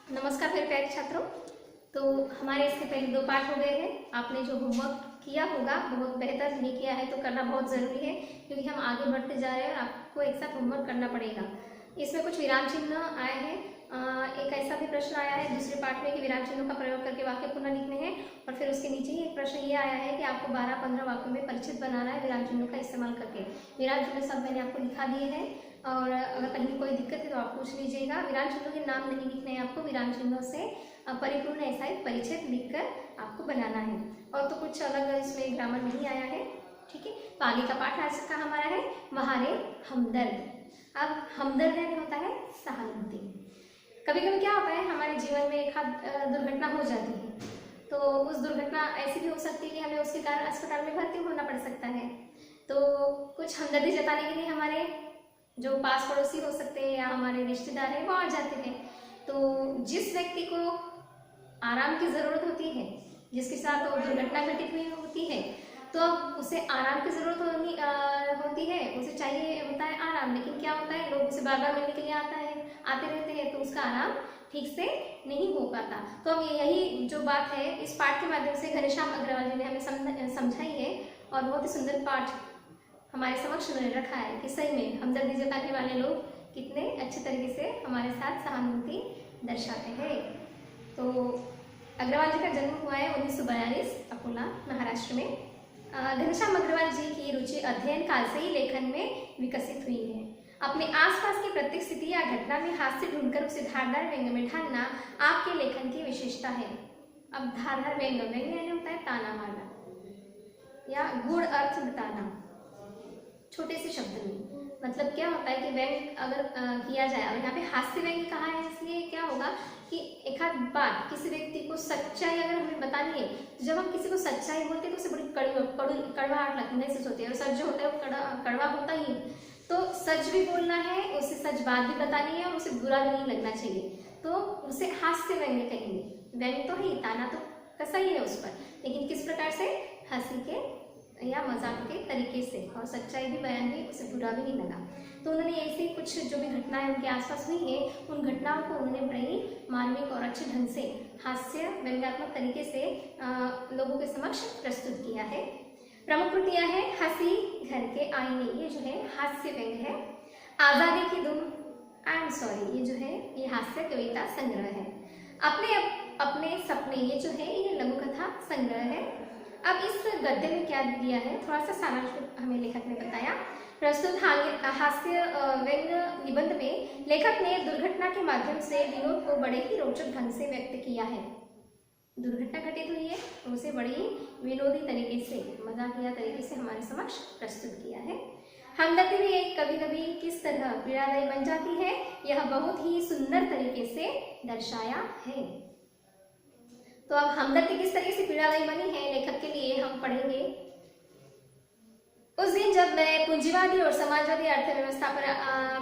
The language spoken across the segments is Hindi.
नमस्कार मेरे प्यारे छात्रों। तो हमारे इसके पहले 2 पाठ हो गए हैं। आपने जो होमवर्क किया होगा बहुत बेहतर नहीं किया है तो करना बहुत ज़रूरी है, क्योंकि हम आगे बढ़ते जा रहे हैं और आपको एक साथ होमवर्क करना पड़ेगा। इसमें कुछ विराम चिन्ह आए हैं। एक ऐसा भी प्रश्न आया है दूसरे पाठ में कि विराम चिन्हों का प्रयोग करके वाक्य पुनः लिखने हैं, और फिर उसके नीचे ही एक प्रश्न ये आया है कि आपको 12-15 वाक्यों में परिचित बनाना है विराम चिन्हों का इस्तेमाल करके। विराम चिन्ह सब मैंने आपको लिखा दिए हैं, और अगर कहीं कोई दिक्कत है तो आप पूछ लीजिएगा। विराम चिन्हों के नाम नहीं लिखने हैं आपको, विराम चिन्हों से परिपूर्ण ऐसा एक परिच्छेद लिखकर आपको बनाना है। और तो कुछ अलग इसमें ग्रामर नहीं आया है, ठीक है। तो आगे का पाठ आज का हमारा है वहारे हमदर्द। अब हमदर्द यानी होता है सहानुभूति। कभी कभी क्या होता है हमारे जीवन में एक आध दुर्घटना हो जाती है, तो उस दुर्घटना ऐसी भी हो सकती है कि हमें उसके कारण अस्पताल में भर्ती होना पड़ सकता है। तो कुछ हमदर्दी जताने के लिए हमारे जो पास पड़ोसी हो सकते हैं या हमारे रिश्तेदार हैं वो आ जाते हैं। तो जिस व्यक्ति को आराम की ज़रूरत होती है, जिसके साथ वो दुर्घटना घटित हुई होती है, तो अब उसे आराम की ज़रूरत होती है, उसे चाहिए होता है आराम। लेकिन क्या होता है, लोग उसे बार बार मिलने के लिए आते रहते हैं, तो उसका आराम ठीक से नहीं हो पाता। तो अब यही जो बात है इस पाठ के माध्यम से घनश्याम अग्रवाल जी ने हमें समझाई है, और बहुत ही सुंदर पाठ हमारे समक्ष उन्होंने रखा है कि सही में हमदर्दी जताने वाले लोग कितने अच्छे तरीके से हमारे साथ सहानुभूति दर्शाते हैं। तो अग्रवाल जी का जन्म हुआ है 1942 अकोला महाराष्ट्र में। घनश्याम अग्रवाल जी की रुचि अध्ययन काल से ही लेखन में विकसित हुई है। अपने आसपास की प्रत्येक स्थिति या घटना में हास्य ढूंढकर उसे धारदार व्यंग्य में ढालना आपके लेखन की विशेषता है। अब धारदार व्यंग्य यानी होता है ताना मारना या गूढ़ अर्थ बताना छोटे से शब्द में। मतलब क्या होता है कि व्यंग्य अगर किया जाए, और यहाँ पे हास्य व्यंग्य कहा है, इसलिए क्या होगा कि एक आध बात किसी व्यक्ति को सच्चाई अगर हमें बतानी है, तो जब हम किसी को सच्चाई बोलते हैं तो उसे बड़ी कड़वाहट लगती महसूस होती है, और सच जो होता है वो कड़वा होता ही है। तो सच भी बोलना है, उसे सच बात भी बतानी है, और उसे बुरा भी नहीं लगना चाहिए, तो उसे हास्य व्यंग्य कहेंगे। व्यंग्य तो ही, ताना तो कसा ही है उस पर, लेकिन किस प्रकार से, हंसी के या मजाक के तरीके से, और सच्चाई भी बयान भी, उसे बुरा भी नहीं लगा। तो उन्होंने ऐसे कुछ जो भी घटनाएं उनके आसपास हुई है, उन घटनाओं को उन्होंने बड़े मार्मिक और अच्छे ढंग से हास्य व्यंग्यात्मक तरीके से लोगों के समक्ष प्रस्तुत किया है। प्रमुख कृतियां हैं हंसी, घर के आईने, ये जो है हास्य व्यंग्य है। आजादी की धूम, आई एम सॉरी, ये जो है ये हास्य कविता संग्रह है। अपने सपने, ये जो है ये लघु कथा संग्रह है। अब इस गद्य में क्या दिया है, थोड़ा सा सारांश हमें लेखक ने बताया। प्रस्तुत हास्य व्यंग्य निबंध में लेखक ने दुर्घटना के माध्यम से विनोद को बड़े ही रोचक ढंग से व्यक्त किया है। दुर्घटना घटित हुई है तो उसे बड़ी ही विनोदी तरीके से, मजाकिया तरीके से हमारे समक्ष प्रस्तुत किया है। हमदर्दी भी कभी कभी किस तरह पीड़ादायी बन जाती है, यह बहुत ही सुंदर तरीके से दर्शाया है। तो अब हमदर्दी किस तरीके से पीड़ादायी बनी है लेखक के लिए हम पढ़ेंगे। उस दिन जब मैं पूंजीवादी और समाजवादी अर्थव्यवस्था पर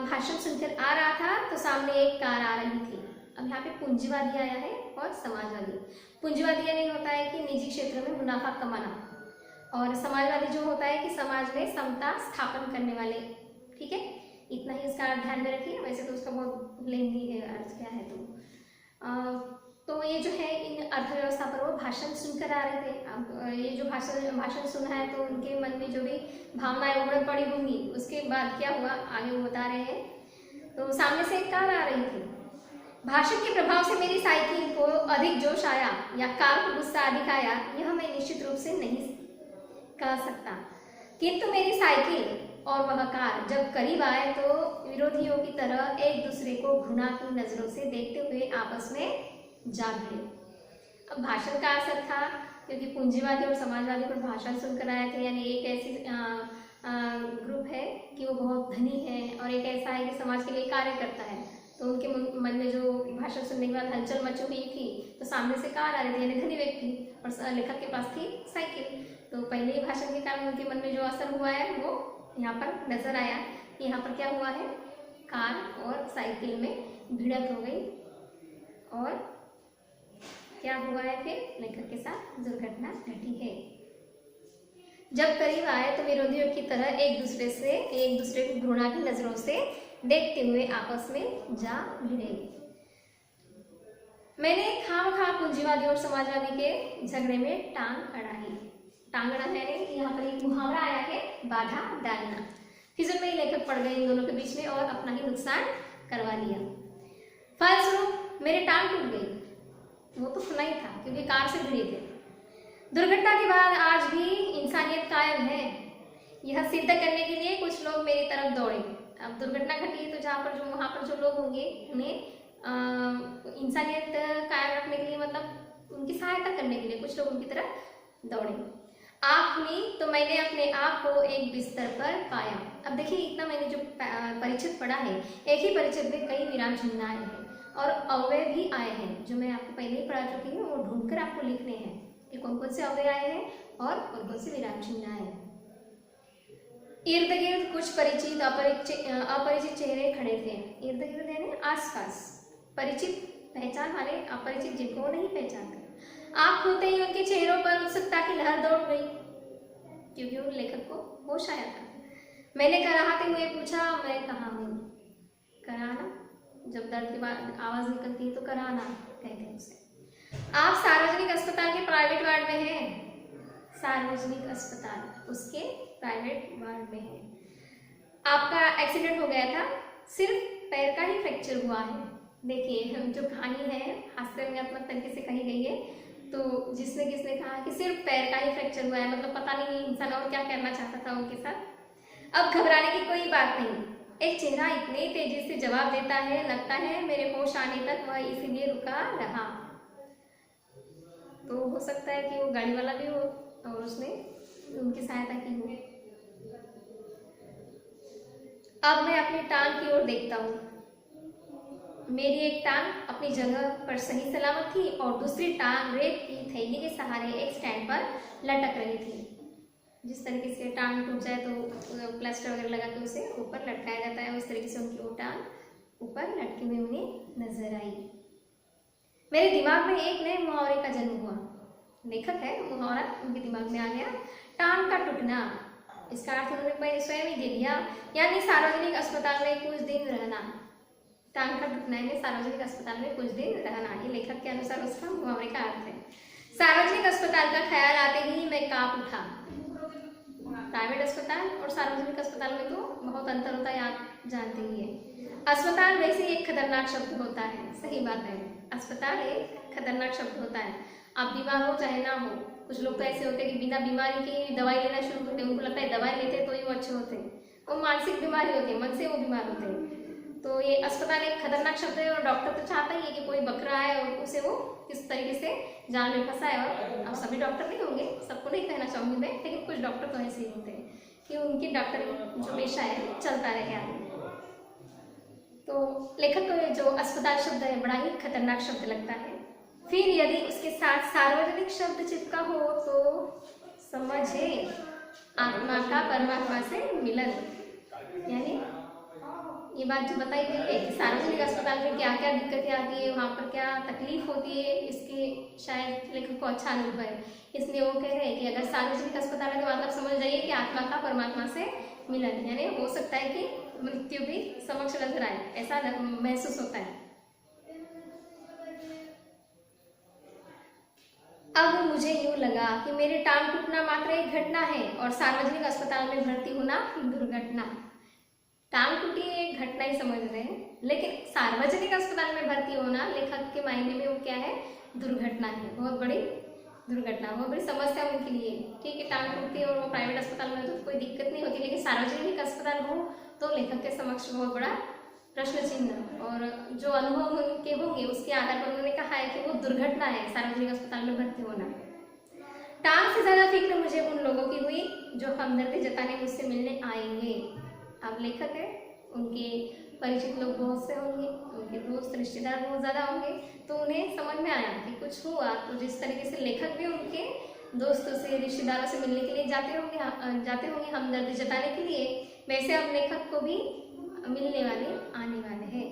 भाषण सुनकर आ रहा था, तो सामने एक कार आ रही थी। अब यहाँ पे पूंजीवादी आया है और समाजवादी। पूंजीवादी यानी होता है कि निजी क्षेत्र में मुनाफा कमाना, और समाजवादी जो होता है कि समाज में समता स्थापन करने वाले, ठीक है। इतना ही इसका ध्यान में रखिए, वैसे तो उसका बहुत लेंदी है अर्थ क्या है। तो ये जो है इन अर्थव्यवस्था पर वो भाषण सुनकर आ रहे थे। अब ये जो भाषण सुना है तो उनके मन में जो भी भावनाएं उमड़ पड़ी होंगी, उसके बाद क्या हुआ आगे वो बता रहे हैं। तो सामने से एक कार आ रही थी। भाषण के प्रभाव से मेरी साइकिल को अधिक जोश आया या कार को गुस्सा अधिक आया, यह मैं निश्चित रूप से नहीं कह सकता, किंतु मेरी साइकिल और वह कार जब करीब आए तो विरोधियों की तरह एक दूसरे को घृणा की नजरों से देखते हुए आपस में जा भिड़े। अब भाषण का असर था, क्योंकि पूंजीवादी और समाजवादी पर भाषण सुनकर आए थे, यानी एक ऐसी ग्रुप है कि वो बहुत धनी है, और एक ऐसा है कि समाज के लिए कार्य करता है। तो उनके मन में जो भाषण सुनने के बाद हलचल मची हुई थी, तो सामने से कार आ रही थी, यानी धनी व्यक्ति, और लेखक के पास थी साइकिल। तो पहले ही भाषण के कारण उनके मन में जो असर हुआ है वो यहाँ पर नजर आया। यहाँ पर क्या हुआ है, कार और साइकिल में भिड़ंत हो गई, और क्या हुआ है फिर लेखक के साथ दुर्घटना घटी है। जब करीब आए तो विरोधियों की तरह एक दूसरे को घृणा की नजरों से देखते हुए आपस में जा भिड़े। मैंने खामखा पूंजीवादी और समाजवादी के झगड़े में टांग अड़ाई। टांग अड़ाना यानी यहाँ पर एक मुहावरा आया है, बाधा डालना। फिजूल में ही लेखक पड़ गए इन दोनों के बीच में और अपना ही नुकसान करवा लिया। फलस्वरूप मेरे टांग टूट गई। वो तो सुना ही था क्योंकि कार से भिड़े थे। दुर्घटना के बाद आज भी इंसानियत कायम है। यह सिद्ध करने के लिए कुछ लोग मेरी तरफ दौड़े। अब दुर्घटना घटी है तो वहाँ पर जो लोग होंगे उन्हें इंसानियत कायम रखने के लिए, मतलब उनकी सहायता करने के लिए कुछ लोग उनकी तरफ दौड़े। आँख खुली तो मैंने अपने आप को एक बिस्तर पर पाया। अब देखिए, इतना मैंने जो परिचित पढ़ा है, एक ही परिचित में कई विराम चिन्ह आए हैं और अव्यय भी आए हैं जो मैं आपको पहले ही पढ़ा चुकी हूँ। वो ढूंढकर आपको लिखने हैं कि कौन कौन से अव्यय आए हैं और कौन कौन से विराम चिन्ह आए हैं। इर्द गिर्द कुछ परिचित अपरिचित चेहरे खड़े थे। इर्द गिर्द यानी आसपास, परिचित पहचान वाले, अपरिचित जिनको नहीं पहचानते। आँख खुलते ही उनके चेहरों पर उत्सुकता की लहर दौड़ गई क्योंकि उन लेखक को होश आया था। मैंने कराहते हुए पूछा, मैं कहाँ हूँ? कराना, जब दर्द के बाद आवाज निकलती है तो कराना कहते हैं उसे। आप सार्वजनिक अस्पताल के प्राइवेट वार्ड में हैं। सार्वजनिक अस्पताल उसके प्राइवेट वार्ड में है। आपका एक्सीडेंट हो गया था, सिर्फ पैर का ही फ्रैक्चर हुआ है। देखिए, जो कहानी है हास्यात्मक तरीके से कही गई है। तो जिसने किसने कहा कि सिर्फ पैर का ही फ्रैक्चर हुआ है, मतलब पता नहीं इंसान और क्या कहना चाहता था उनके साथ। अब घबराने की कोई बात नहीं। एक चेहरा इतनी तेजी से जवाब देता है, लगता है मेरे होश आने तक वह इसीलिए रुका रहा। तो हो सकता है कि वो गाड़ी वाला भी हो और उसने उनकी सहायता की हो। अब मैं अपनी टांग की ओर देखता हूँ। मेरी एक टांग अपनी जगह पर सही सलामत थी और दूसरी टांग रेत की थैली के सहारे एक स्टैंड पर लटक रही थी। जिस तरीके से टांग टूट जाए तो प्लास्टर वगैरह लगा के उसे ऊपर लटकाया जाता है, उस तरीके से उनकी वो टांग ऊपर लटकी हुई उन्हें नजर आई। मेरे दिमाग में एक नए मुहावरे का जन्म हुआ। लेखक है, मुहावरा उनके दिमाग में आ गया, टांग का टूटना। इसका अर्थ उन्होंने स्वयं ही दे दिया, यानी सार्वजनिक अस्पताल में कुछ दिन रहना। टांग का टूटना है सार्वजनिक अस्पताल में कुछ दिन रहना, ये लेखक के अनुसार उसका मुहावरे का अर्थ है। सार्वजनिक अस्पताल का ख्याल आते ही मैं कांप उठा। प्राइवेट अस्पताल और सार्वजनिक अस्पताल में तो बहुत अंतर होता है, आप जानते ही हैं। अस्पताल वैसे एक खतरनाक शब्द होता है, सही बात है, अस्पताल एक खतरनाक शब्द होता है। आप बीमार हो चाहे ना हो, कुछ लोग तो ऐसे होते हैं कि बिना बीमारी की दवाई लेना शुरू करते हैं, उनको लगता है दवाई लेते तो ही वो अच्छे होते हैं। वो मानसिक बीमारी होती है, मन से वो बीमार होते हैं। तो ये अस्पताल एक खतरनाक शब्द है और डॉक्टर तो चाहता ही है कि कोई बकरा है और उसे वो किस तरीके से जान में फंसाए। और अब सभी डॉक्टर नहीं होंगे, सबको नहीं कहना चाहूँगी मैं, लेकिन कुछ डॉक्टर तो ऐसे ही होते हैं कि उनकी डॉक्टरी जो पेशा है चलता रहे आगे। तो लेखक को जो अस्पताल शब्द है बड़ा ही खतरनाक शब्द लगता है। फिर यदि उसके साथ सार्वजनिक शब्द चिपका हो तो समझे आत्मा का परमात्मा से मिलन। यानी ये बात जो बताई गई है कि सार्वजनिक अस्पताल में क्या क्या दिक्कतें आती है, वहाँ पर क्या तकलीफ होती है, इसके शायद लेखक को अच्छा अनुभव है, इसलिए वो कह रहे हैं कि अगर सार्वजनिक अस्पताल है तो मतलब समझ जाइए कि आत्मा का परमात्मा से मिलन। यानी हो सकता है कि मृत्यु भी समक्ष नजर आए, ऐसा महसूस होता है। अब मुझे यूं लगा कि मेरे टांग टूटना मात्र एक घटना है और सार्वजनिक अस्पताल में भर्ती होना दुर्घटना। टांग टूटी एक घटना ही समझ रहे हैं, लेकिन सार्वजनिक अस्पताल में भर्ती होना लेखक के मायने में वो क्या है, दुर्घटना है, बहुत बड़ी दुर्घटना, बहुत बड़ी समस्या उनके लिए। ठीक है, टांग टूटती है और वो प्राइवेट अस्पताल में तो कोई दिक्कत नहीं होती, लेकिन सार्वजनिक अस्पताल हो तो लेखक के समक्ष बहुत बड़ा प्रश्न चिन्ह। और जो अनुभव उनके होंगे उसके आधार पर उन्होंने कहा है कि वो दुर्घटना है सार्वजनिक अस्पताल में भर्ती होना। टांग से ज्यादा फिक्र मुझे उन लोगों की हुई जो हमदर्दी जताने मुझसे मिलने आएंगे। अब लेखक है, उनके परिचित लोग बहुत से होंगे, उनके दोस्त रिश्तेदार बहुत ज़्यादा होंगे, तो उन्हें समझ में आया कि कुछ हुआ। तो जिस तरीके से लेखक भी उनके दोस्तों से रिश्तेदारों से मिलने के लिए जाते होंगे हमदर्दी जताने के लिए, वैसे अब लेखक को भी मिलने वाले आने वाले हैं।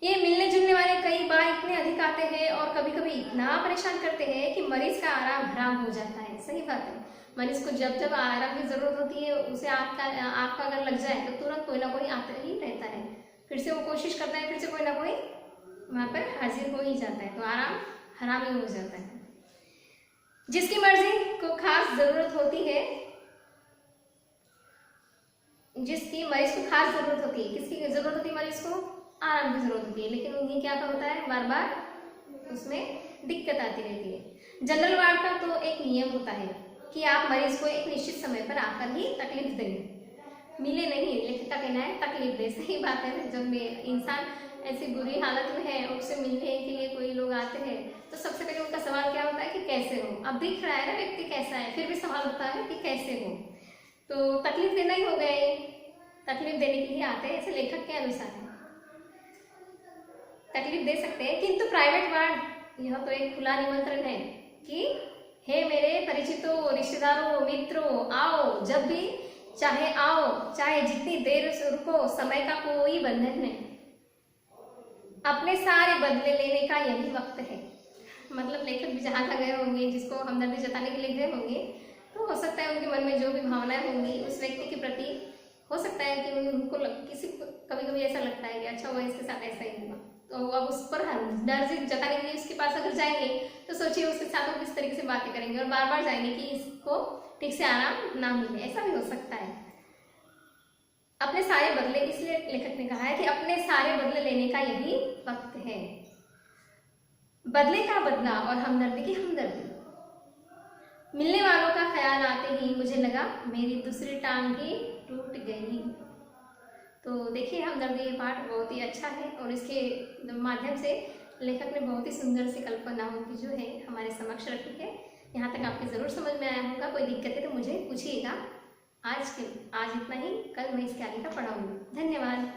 ये मिलने जुलने वाले कई बार इतने अधिक आते हैं और कभी कभी इतना परेशान करते हैं कि मरीज का आराम हराम हो जाता है। सही बात है, मरीज को जब जब आराम की जरूरत होती है, उसे आँख का अगर लग जाए तो तुरंत कोई ना कोई आता ही रहता है, फिर से वो कोशिश करता है, फिर से कोई ना कोई वहाँ पर हाजिर हो ही जाता है, तो आराम हराम ही हो जाता है। जिसकी मर्जी को खास जरूरत होती है, जिसकी मरीज को खास जरूरत होती है, किसकी जरूरत होती है मरीज को? आराम की जरूरत होती है, लेकिन उन्हें क्या होता है, बार बार उसमें दिक्कत आती रहती है। जनरल वार्ड का तो एक नियम होता है कि आप मरीज को एक निश्चित समय पर आकर ही तकलीफ दें, मिले नहीं, लेखक का कहना है तकलीफ दे। सही बात है, जब इंसान ऐसी बुरी हालत में है, उससे मिलने के लिए कोई लोग आते हैं तो सबसे पहले उनका सवाल क्या होता है कि कैसे हो। अब दिख रहा है ना व्यक्ति कैसा है, फिर भी सवाल होता है कि कैसे हो, तो तकलीफ देना ही हो गया, ये तकलीफ देने के लिए आते हैं, ऐसे लेखक के अनुसार है, तकलीफ दे सकते हैं। किंतु प्राइवेट वार्ड यह तो एक खुला निमंत्रण है कि हे मेरे परिचितों, रिश्तेदारों, मित्रों, आओ, जब भी चाहे आओ, चाहे जितनी देर रुको, समय का कोई बंधन नहीं, अपने सारे बदले लेने का यही वक्त है। मतलब लेखक भी जहाँ जहाँ गए होंगे, जिसको हमदर्दी जताने के लिए गए होंगे, तो हो सकता है उनके मन में जो भी भावनाएं होंगी उस व्यक्ति के प्रति, हो सकता है कि उनको किसी कभी कभी ऐसा लगता है कि अच्छा वो इसके साथ ऐसा ही हुआ, तो अब उस पर हमदर्दी जताने के लिए उसके पास अगर जाएंगे तो सोचिए उसके साथ वो किस तरीके से बातें करेंगे, और बार बार जाएंगे कि इसको ठीक से आराम ना मिले, ऐसा भी हो सकता है। अपने सारे बदले, इसलिए लेखक ने कहा है कि अपने सारे बदले लेने का यही वक्त है। बदले का बदला और हमदर्दी की हमदर्दी। मिलने वालों का ख्याल आते ही मुझे लगा मेरी दूसरी टांग ही टूट गई। तो देखिए हमदर्दी ये पाठ बहुत ही अच्छा है, और इसके माध्यम से लेखक ने बहुत ही सुंदर सी कल्पनाओं की जो है हमारे समक्ष रखी है। यहाँ तक आपके ज़रूर समझ में आया होगा, कोई दिक्कत है तो मुझे पूछिएगा। आज इतना ही, कल मैं इसके आगे का पढ़ाऊंगी। धन्यवाद।